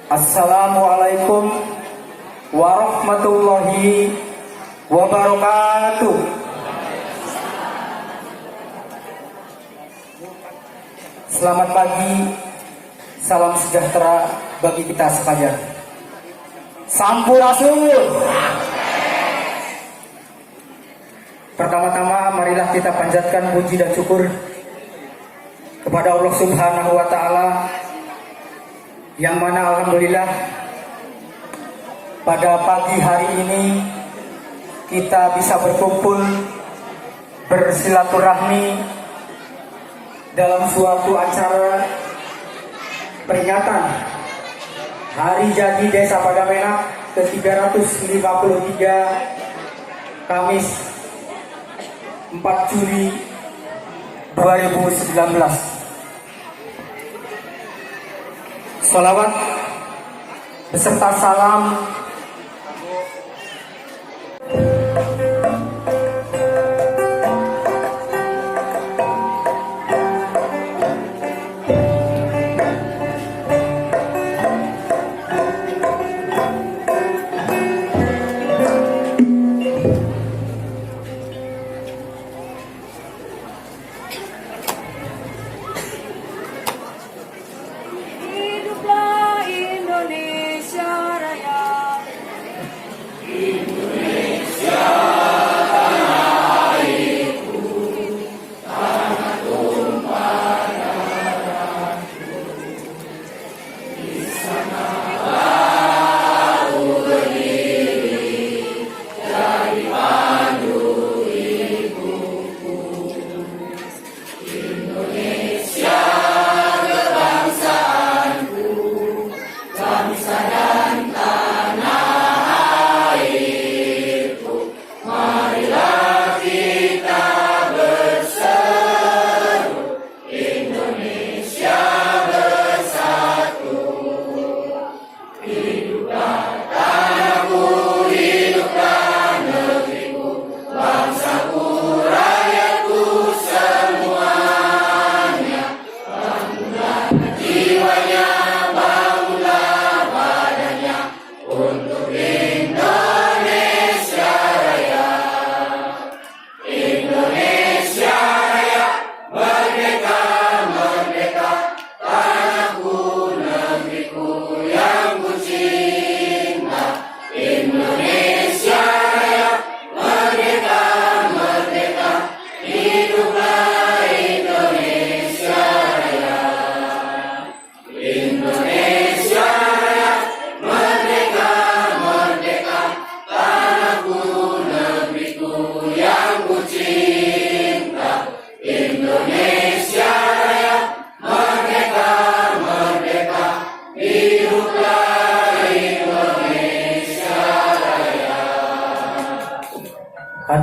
Assalamualaikum warahmatullahi wabarakatuh. Selamat pagi, salam sejahtera bagi kita sekalian. Sampurasun. Pertama-tama marilah kita panjatkan puji dan syukur kepada Allah Subhanahu wa Ta'ala, yang mana alhamdulillah pada pagi hari ini kita bisa berkumpul bersilaturahmi dalam suatu acara peringatan Hari Jadi Desa Padamenak ke-353 Kamis 4 Juli 2019. Salawat beserta salam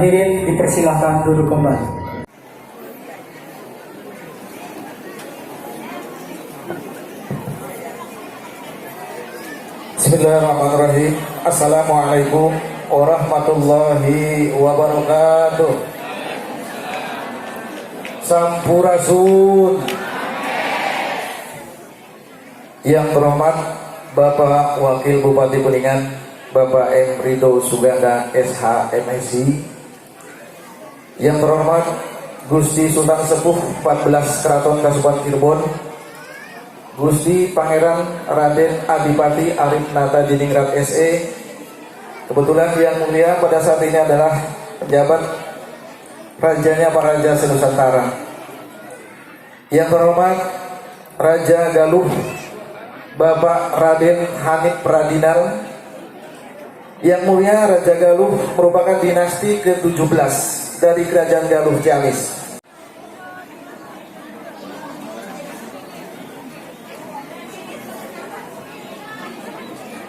hadirin dipersilahkan duduk kembali. Bismillahirrahmanirrahim. Assalamualaikum warahmatullahi wabarakatuh. Sampurasun. Yang terhormat Bapak Wakil Bupati Kuningan, Bapak M. Rido Suganda SH MSI. Yang terhormat Gusti Sultan Sepuh 14 Keraton Kasupan Cirebon, Gusti Pangeran Raden Adipati Arif Nata Diningrat SE. Kebetulan yang mulia pada saat ini adalah pejabat Rajanya para Raja Senusantara. Yang terhormat Raja Galuh Bapak Raden Hanif Pradinal. Yang mulia Raja Galuh merupakan dinasti ke-17 dari Kerajaan Galuh Ciamis.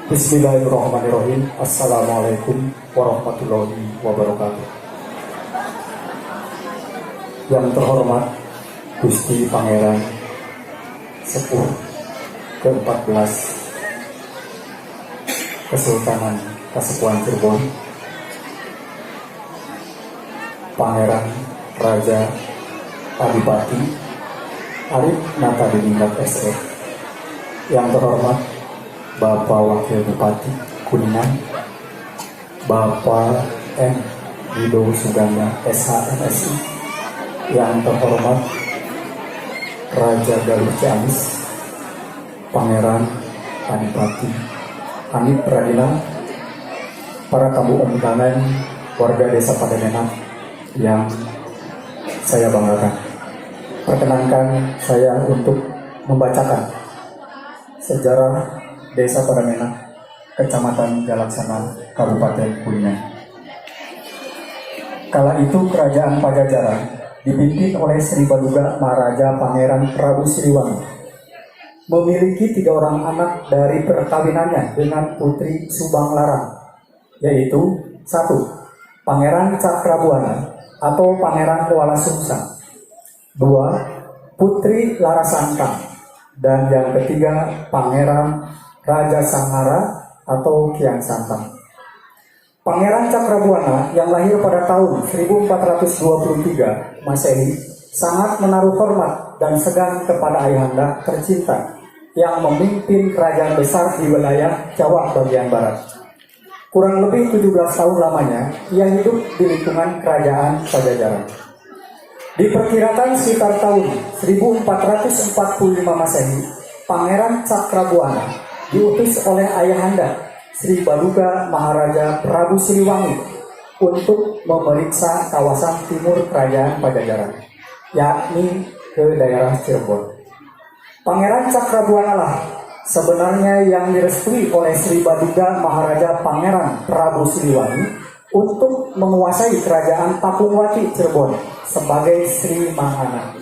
Bismillahirrahmanirrahim. Assalamualaikum warahmatullahi wabarakatuh. Yang terhormat Gusti Pangeran Sepuh ke-14 Kesultanan Kasepuhan Cirebon, Pangeran Raja Adipati Arif Nata Diningrat SE. yang terhormat Bapak Wakil Bupati Kuningan, Bapak M. Rido Suganda SH.MSI, yang terhormat Raja Galuh Ciamis, Pangeran Adipati Hanif Pradila, para tamu undangan, warga Desa Pademenak yang saya banggakan. Perkenankan saya untuk membacakan sejarah Desa Pademenak, Kecamatan Jalaksana, Kabupaten Kuningan. Kala itu Kerajaan Pajajaran dipimpin oleh Sri Baduga Maharaja Pangeran Prabu Siliwangi memiliki 3 orang anak dari perkawinannya dengan Putri Subang Larang, yaitu 1. Pangeran Cakrabuana atau Pangeran Kuala Sungsang, 2. Putri Larasantang, dan yang ketiga Pangeran Raja Sanghara atau Kian Santang. Pangeran Cakrabuana yang lahir pada tahun 1423 Masehi sangat menaruh hormat dan segan kepada ayahanda tercinta yang memimpin kerajaan besar di wilayah Jawa bagian barat. Kurang lebih 17 tahun lamanya ia hidup di lingkungan kerajaan Pajajaran. Diperkirakan sekitar tahun 1445 Masehi, Pangeran Cakrabuana diutus oleh ayahanda Sri Baduga Maharaja Prabu Siliwangi untuk memeriksa kawasan timur kerajaan Pajajaran, yakni ke daerah Cirebon. Pangeran Cakrabuana lah sebenarnya yang direstui oleh Sri Baduga Maharaja Pangeran Prabu Siliwangi untuk menguasai kerajaan Tapungwati Cirebon sebagai Sri Mahana.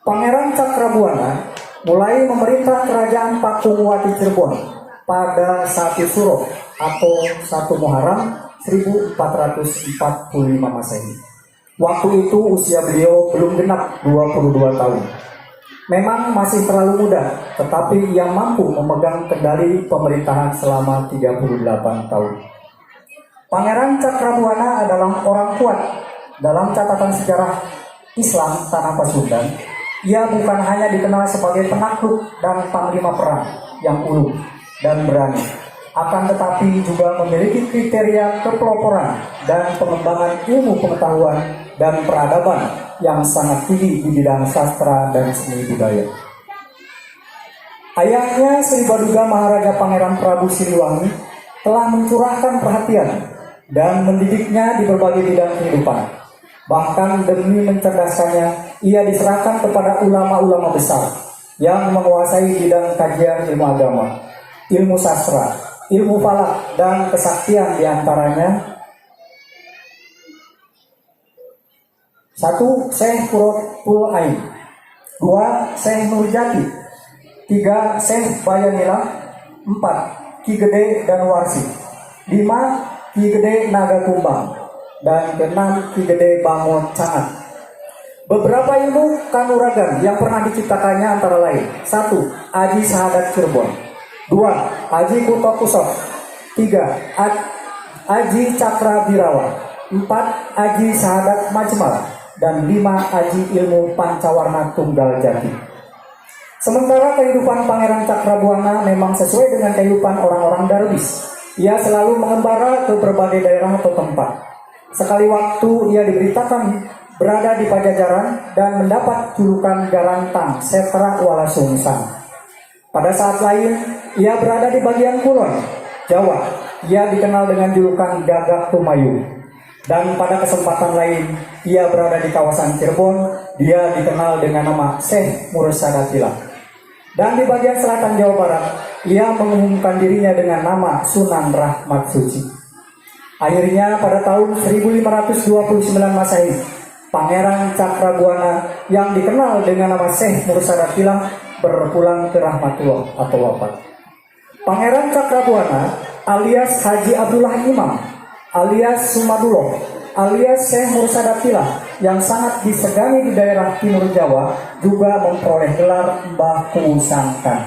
Pangeran Cakrabuana mulai memerintah kerajaan Tapungwati Cirebon pada 1 Suro atau 1 Muharram 1445 Masehi. Waktu itu usia beliau belum genap 22 tahun. Memang masih terlalu muda, tetapi ia mampu memegang kendali pemerintahan selama 38 tahun. Pangeran Cakrabuana adalah orang kuat. Dalam catatan sejarah Islam Tanah Pasundan, ia bukan hanya dikenal sebagai penakluk dan panglima perang yang ulung dan berani, akan tetapi juga memiliki kriteria kepeloporan dan pengembangan ilmu pengetahuan dan peradaban yang sangat tinggi di bidang sastra dan seni budaya. Ayahnya Sri Baduga Maharaja Pangeran Prabu Siliwangi telah mencurahkan perhatian dan mendidiknya di berbagai bidang kehidupan. Bahkan demi mencerdaskannya, ia diserahkan kepada ulama-ulama besar yang menguasai bidang kajian ilmu agama, ilmu sastra, ilmu falak, dan kesaktian diantaranya 1. Syekh Quratul Ain, 2. Syekh Nurjati, 3. Syekh Bayanila, 4. Ki Gede dan Warsi, 5. Ki Gede Naga Kumbang, dan 6. Ki Gede Bango Cangat. Beberapa ilmu kanuragan yang pernah diciptakannya antara lain: 1. Aji Sahadat Cirebon, 2. Aji Kuto Kusok, 3. Aji Cakra Birawa, 4. Aji Sahadat Majmal, dan 5. Aji Ilmu Pancawarna Tunggal Jati. Sementara kehidupan Pangeran Cakrabuana memang sesuai dengan kehidupan orang-orang Darwis. Ia selalu mengembara ke berbagai daerah atau tempat. Sekali waktu ia diberitakan berada di Pajajaran dan mendapat julukan Galantang Setra Wala Sungsang. Pada saat lain, ia berada di bagian kulon, Jawa. Ia dikenal dengan julukan Gagak Tumayu. Dan pada kesempatan lain, ia berada di kawasan Cirebon. Dia dikenal dengan nama Syekh Mursadatilah. Dan di bagian selatan Jawa Barat, ia mengumumkan dirinya dengan nama Sunan Rahmat Suci. Akhirnya pada tahun 1529 Masehi, Pangeran Cakrabuana yang dikenal dengan nama Syekh Mursadatilah berpulang ke Rahmatullah atau wafat. Pangeran Cakrabuana alias Haji Abdullah Imam alias Sumadullah alias Syekh Mursadatilah yang sangat disegani di daerah timur Jawa juga memperoleh gelar Mbah Kusangkan.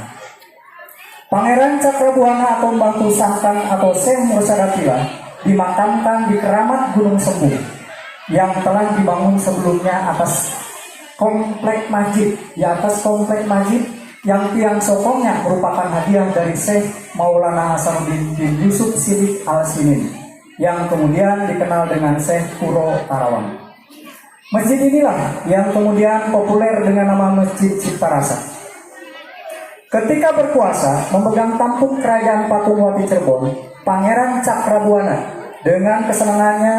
Pangeran Cakrabuana atau Mbah Kusangkan atau Syekh Mursadatilah dimakamkan di Keramat Gunung Sembuh yang telah dibangun sebelumnya atas komplek masjid. Di atas komplek masjid yang tiang sokongnya merupakan hadiah dari Syekh Maulana Hasanuddin bin Yusuf Sidik Al-Sinin yang kemudian dikenal dengan Syekh Puro Karawang. Masjid inilah yang kemudian populer dengan nama Masjid Cipta Rasa. Ketika berkuasa memegang tampuk kerajaan Pakuwati Cirebon, Pangeran Cakrabuana dengan kesenangannya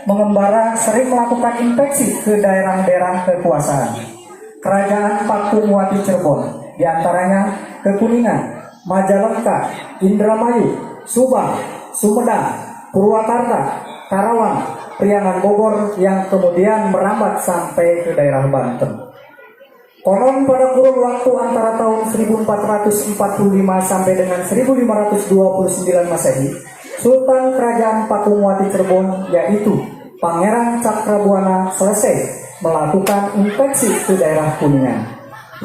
mengembara sering melakukan inspeksi ke daerah-daerah kekuasaan Kerajaan Pakuwati Cirebon, diantaranya ke Kuningan, Majalengka, Indramayu, Subang, Sumedang, Purwakarta, Karawang, Priangan Bogor yang kemudian merambat sampai ke daerah Banten. Konon pada kurun waktu antara tahun 1445 sampai dengan 1529 Masehi, Sultan Kerajaan Pakuwati Cirebon yaitu Pangeran Cakrabuana selesai melakukan inspeksi ke daerah Kuningan.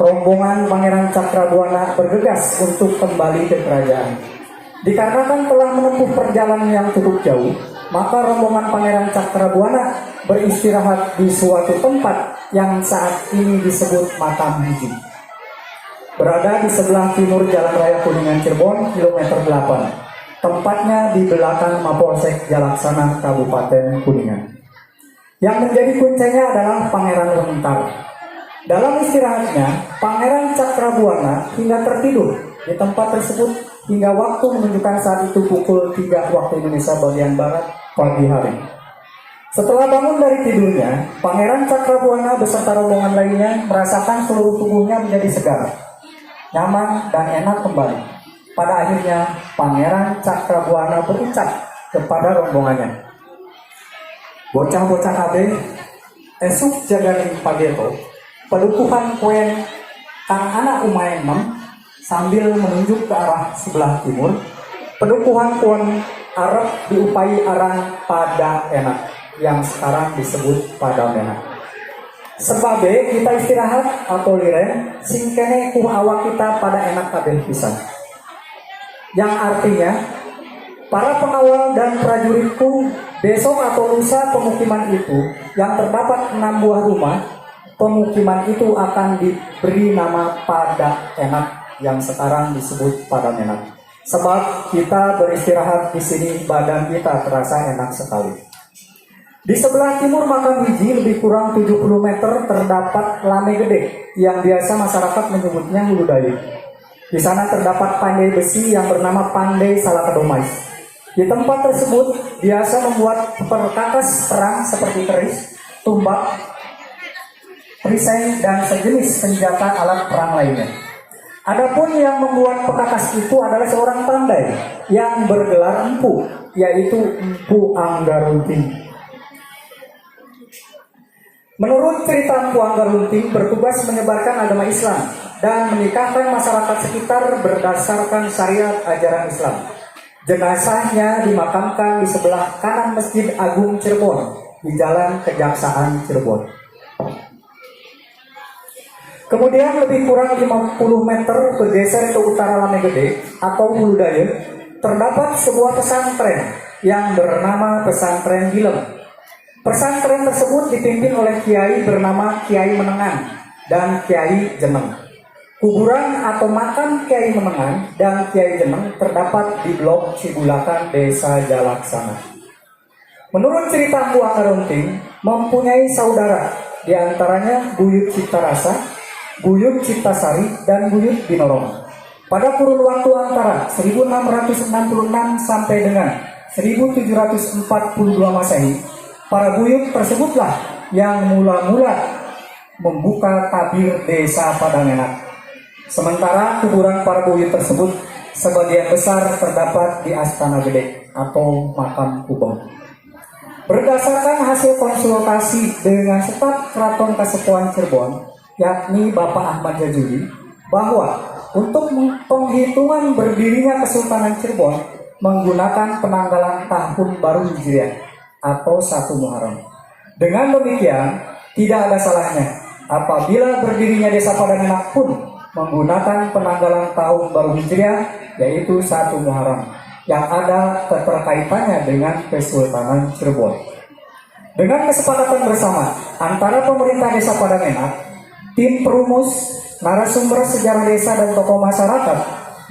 Rombongan Pangeran Cakrabuana bergegas untuk kembali ke kerajaan. Dikarenakan telah menempuh perjalanan yang cukup jauh, maka rombongan Pangeran Cakrabuana beristirahat di suatu tempat yang saat ini disebut Makam Hiji. Berada di sebelah timur Jalan Raya Kuningan Cirebon, kilometer 8. Tempatnya di belakang Mapolsek Jalaksana Kabupaten Kuningan. Yang menjadi kuncinya adalah Pangeran Wentar. Dalam istirahatnya, Pangeran Cakrabuana hingga tertidur di tempat tersebut hingga waktu menunjukkan saat itu pukul 3 waktu Indonesia bagian Barat pagi hari. Setelah bangun dari tidurnya, Pangeran Cakrabuana beserta rombongan lainnya merasakan seluruh tubuhnya menjadi segar, nyaman, dan enak kembali. Pada akhirnya, Pangeran Cakrabuana berucap kepada rombongannya, "Bocah-bocah kabeh, esuk jaganing pageto, padukuhan koen kang anak umayan nem," sambil menunjuk ke arah sebelah timur, "padukuhan koen arep diupai arang pada enak," yang sekarang disebut Padamena. Sebabe kita istirahat atau liren singkene ku awak kita pada enak kabeh pisan. Yang artinya, para pengawal dan prajuritku, besok atau lusa pemukiman itu yang terdapat 6 buah rumah, pemukiman itu akan diberi nama Pada Enak yang sekarang disebut Padamena. Sebab kita beristirahat di sini, badan kita terasa enak sekali. Di sebelah timur Makam Hiji lebih kurang 70 meter terdapat Lame Gede yang biasa masyarakat menyebutnya Hulu Dayu. Di sana terdapat pandai besi yang bernama Pandai Salakedomais. Di tempat tersebut biasa membuat perkakas perang seperti keris, tumbak, perisai, dan sejenis senjata alat perang lainnya. Adapun yang membuat perkakas itu adalah seorang pandai yang bergelar empu, yaitu Empu Anggarunting. Menurut cerita Empu Anggarunting bertugas menyebarkan agama Islam dan menikahkan masyarakat sekitar berdasarkan syariat ajaran Islam. Jenazahnya dimakamkan di sebelah kanan Masjid Agung Cirebon di Jalan Kejaksaan Cirebon. Kemudian lebih kurang 50 meter bergeser ke utara Lame Gede atau Hulu Daya, terdapat sebuah pesantren yang bernama Pesantren Gilem. Pesantren tersebut dipimpin oleh kiai bernama Kiai Menengan dan Kiai Jeneng. Kuburan atau makam Kiai Menengan dan Kiai Jeneng terdapat di Blok Cibulakan, Desa Jalaksana. Menurut cerita Empu Anggarunting, mempunyai saudara, diantaranya Buyut Ciptarasa, Buyut Ciptasari, dan Buyut Binorong. Pada kurun waktu antara 1666 sampai dengan 1742 Masehi, para buyut tersebutlah yang mula-mula membuka tabir desa Padangenak. Sementara kuburan para buyut tersebut sebagian besar terdapat di Astana Gede atau Makam Kubeng. Berdasarkan hasil konsultasi dengan staf Keraton Kasepuhan Cirebon, yakni Bapak Ahmad Jajuli, bahwa untuk penghitungan berdirinya Kesultanan Cirebon menggunakan penanggalan tahun baru Hijriah atau 1 Muharram. Dengan demikian, tidak ada salahnya apabila berdirinya Desa Padangenak pun menggunakan penanggalan tahun baru Hijriah, yaitu 1 Muharram, yang ada keterkaitannya dengan Kesultanan Cirebon. Dengan kesepakatan bersama antara pemerintah Desa Padangenak, tim perumus, narasumber sejarah desa dan tokoh masyarakat,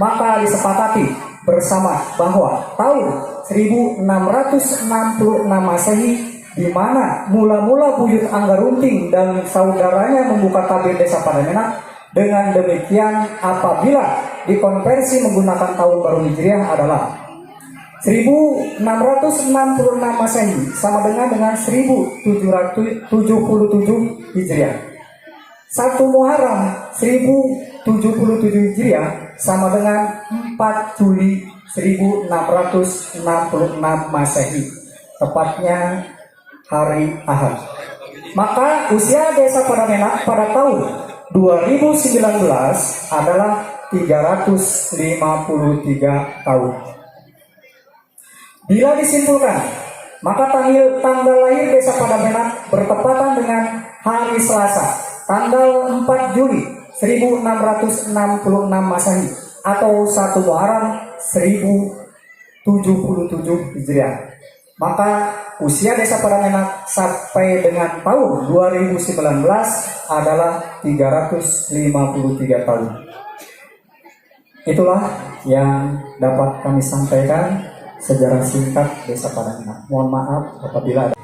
maka disepakati bersama bahwa tahun 1666 Masehi, di mana mula-mula Buyut Anggarunting dan saudaranya membuka tabir desa Padamenak. Dengan demikian, apabila dikonversi menggunakan tahun baru Hijriah adalah 1666 Masehi sama dengan 1777 Hijriah. 1 Muharram 1077 Hijriah sama dengan 4 Juli 1666 Masehi, tepatnya hari Ahad. Maka usia desa Padamenak pada tahun 2019 adalah 353 tahun. Bila disimpulkan, maka tanggal lahir desa Padamenak bertepatan dengan hari Selasa, tanggal 4 Juli 1666 Masehi atau 1 Muharram 1077 Hijriah. Maka usia desa Padamenak sampai dengan tahun 2019 adalah 353 tahun. Itulah yang dapat kami sampaikan sejarah singkat desa Padamenak. Mohon maaf apabila ada.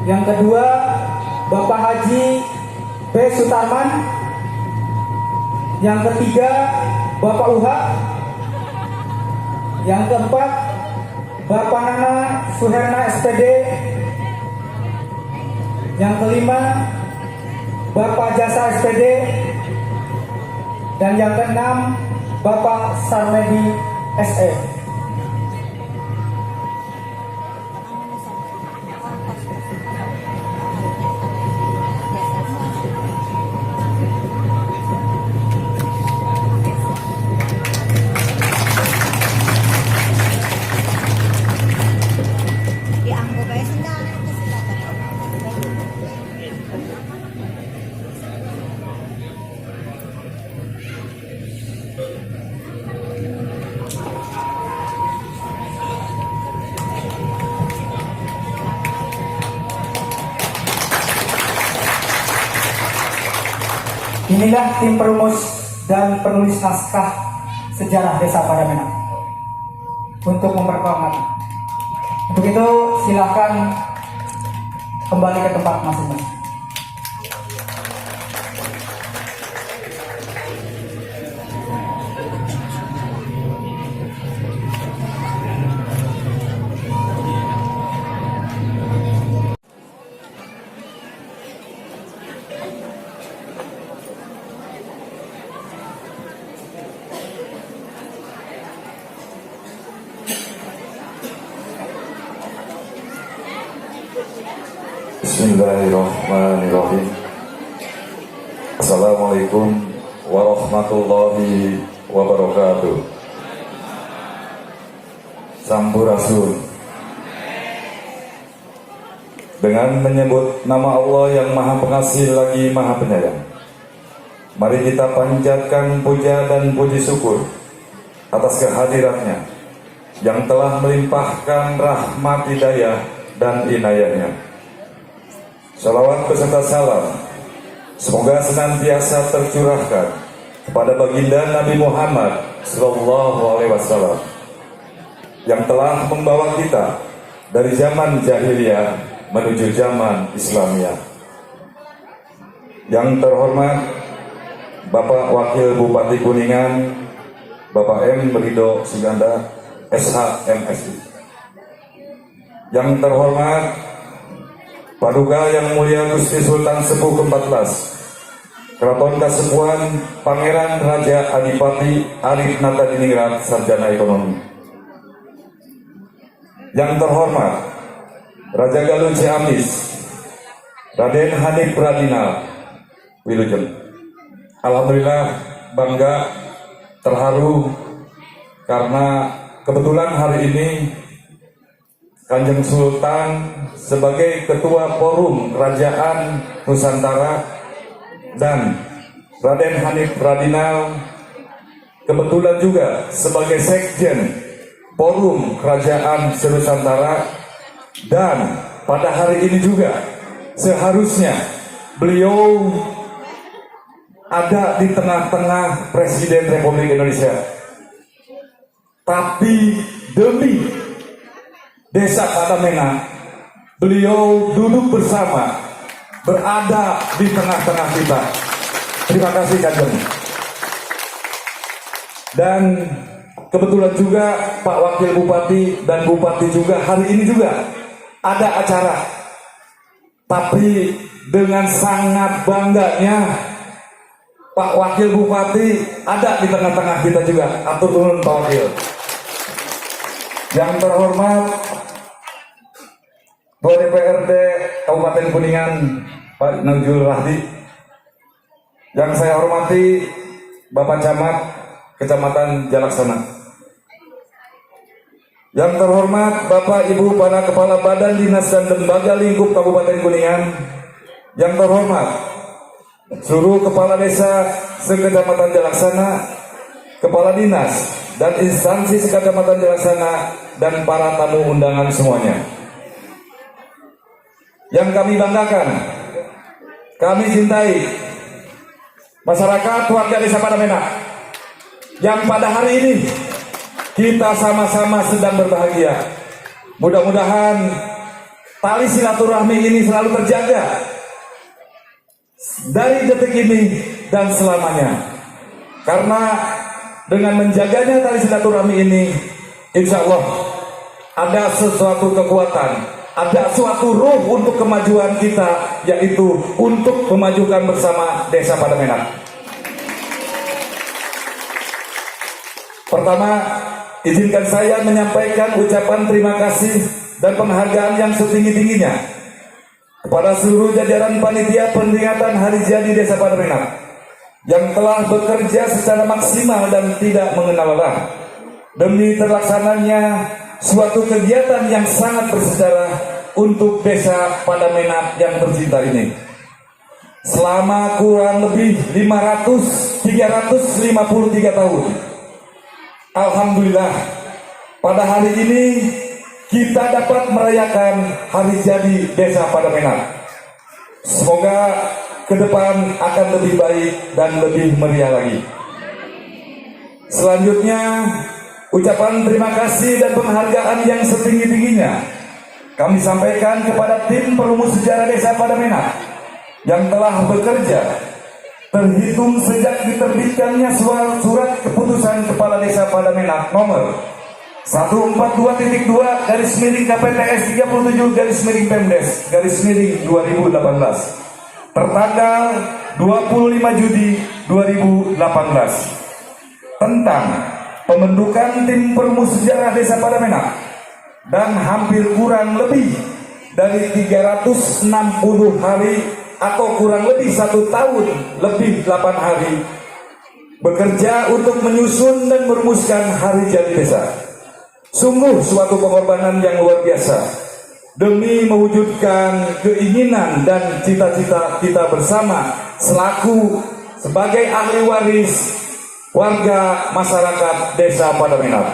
Yang kedua, Bapak Haji B. Sutarman. Yang ketiga, Bapak Uha. Yang keempat, Bapak Nana Suherna SPD. Yang kelima, Bapak Jasa SPD. Dan yang keenam, Bapak Sarmedi SE. Inilah tim perumus dan penulis naskah sejarah desa Padamenak untuk memperkenalkan. Untuk itu silakan kembali ke tempat masing-masing. Bismillahirrahmanirrahim. Assalamualaikum warahmatullahi wabarakatuh. Sampurasun. Dengan menyebut nama Allah yang Maha Pengasih lagi Maha Penyayang, mari kita panjatkan puja dan puji syukur atas kehadiratnya yang telah melimpahkan rahmat hidayah dan inayahnya. Salawat beserta salam semoga senantiasa tercurahkan kepada baginda Nabi Muhammad SAW yang telah membawa kita dari zaman jahiliyah menuju zaman Islamiyah. Yang terhormat Bapak Wakil Bupati Kuningan, Bapak M. Rido Suganda, SH MSI. Yang terhormat Paduka Yang Mulia Gusti Sultan Sepuh ke-14 Keraton Kasepuhan Pangeran Raja Adipati Arif Natadiningrat Sarjana Ekonomi. Yang terhormat Raja Galuh Ciamis Raden Hanif Pradinal Wilujeng. Alhamdulillah bangga, terharu karena kebetulan hari ini Kanjeng Sultan sebagai Ketua Forum Kerajaan Nusantara dan Raden Hanif Pradinal kebetulan juga sebagai Sekjen Forum Kerajaan Nusantara, dan pada hari ini juga seharusnya beliau ada di tengah-tengah Presiden Republik Indonesia. Tapi demi Desa Padamena, beliau duduk bersama, berada di tengah-tengah kita. Terima kasih Kanjeng. Dan kebetulan juga Pak Wakil Bupati dan Bupati juga hari ini juga ada acara. Tapi dengan sangat bangganya Pak Wakil Bupati ada di tengah-tengah kita juga. Atur nuhun Pak Wakil. Yang terhormat Ketua DPRD Kabupaten Kuningan Pak Najul Rahdi. Yang saya hormati Bapak Camat Kecamatan Jalaksana. Yang terhormat Bapak Ibu para Kepala Badan Dinas dan Lembaga Lingkup Kabupaten Kuningan. Yang terhormat seluruh Kepala Desa Sekecamatan Jalaksana, Kepala Dinas dan instansi Sekecamatan Jalaksana, dan para tamu undangan semuanya. Yang kami banggakan, kami cintai masyarakat warga Desa Padamena yang pada hari ini kita sama-sama sedang berbahagia. Mudah-mudahan tali silaturahmi ini selalu terjaga dari detik ini dan selamanya. Karena dengan menjaganya tali silaturahmi ini, insya Allah ada sesuatu kekuatan, ada suatu ruh untuk kemajuan kita, yaitu untuk memajukan bersama Desa Padamena. Pertama, izinkan saya menyampaikan ucapan terima kasih dan penghargaan yang setinggi-tingginya kepada seluruh jajaran panitia peringatan Hari Jadi Desa Padamena yang telah bekerja secara maksimal dan tidak mengenal lelah demi terlaksananya suatu kegiatan yang sangat bersejarah untuk Desa Padamena yang tercinta ini. Selama kurang lebih 353 tahun, alhamdulillah pada hari ini kita dapat merayakan Hari Jadi Desa Padamena. Semoga ke depan akan lebih baik dan lebih meriah lagi. Selanjutnya, ucapan terima kasih dan penghargaan yang setinggi-tingginya kami sampaikan kepada tim perumus sejarah Desa Padamena yang telah bekerja terhitung sejak diterbitkannya surat keputusan Kepala Desa Padamena nomor 142.2/KPTS 37/Pemdes/2018 tertanggal 25 Juni 2018 tentang pembentukan tim perumus sejarah Desa Padamena, dan hampir kurang lebih dari 360 hari atau kurang lebih 1 tahun lebih 8 hari bekerja untuk menyusun dan merumuskan Hari Jadi Desa. Sungguh suatu pengorbanan yang luar biasa demi mewujudkan keinginan dan cita-cita kita bersama selaku sebagai ahli waris warga masyarakat Desa Padamena.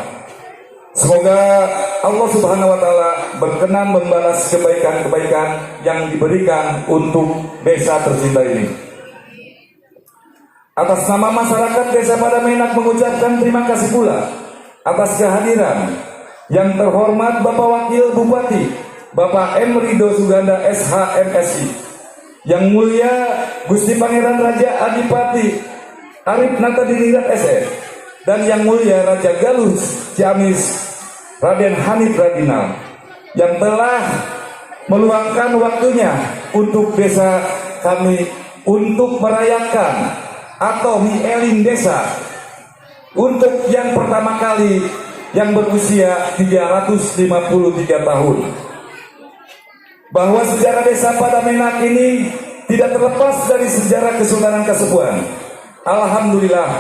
Semoga Allah Subhanahu wa Ta'ala berkenan membalas kebaikan-kebaikan yang diberikan untuk desa tercinta ini. Atas nama masyarakat Desa Padamena mengucapkan terima kasih pula atas kehadiran yang terhormat Bapak Wakil Bupati Bapak M. Rido Suganda SH MSI, yang mulia Gusti Pangeran Raja Adipati Arif Natadiningrat SS, dan yang mulia Raja Galus Ciamis Raden Hanif Radinal yang telah meluangkan waktunya untuk desa kami untuk merayakan atau Mielin Desa untuk yang pertama kali yang berusia 353 tahun. Bahwa sejarah Desa Padamena ini tidak terlepas dari sejarah Kesultanan Kasepuhan. Alhamdulillah,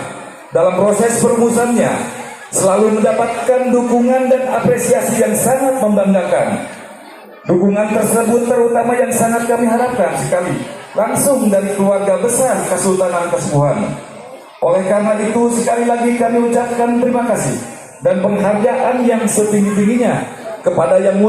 dalam proses perumusannya selalu mendapatkan dukungan dan apresiasi yang sangat membanggakan. Dukungan tersebut terutama yang sangat kami harapkan sekali langsung dari keluarga besar Kesultanan Kasepuhan. Oleh karena itu, sekali lagi kami ucapkan terima kasih dan penghargaan yang setinggi-tingginya kepada yang mulia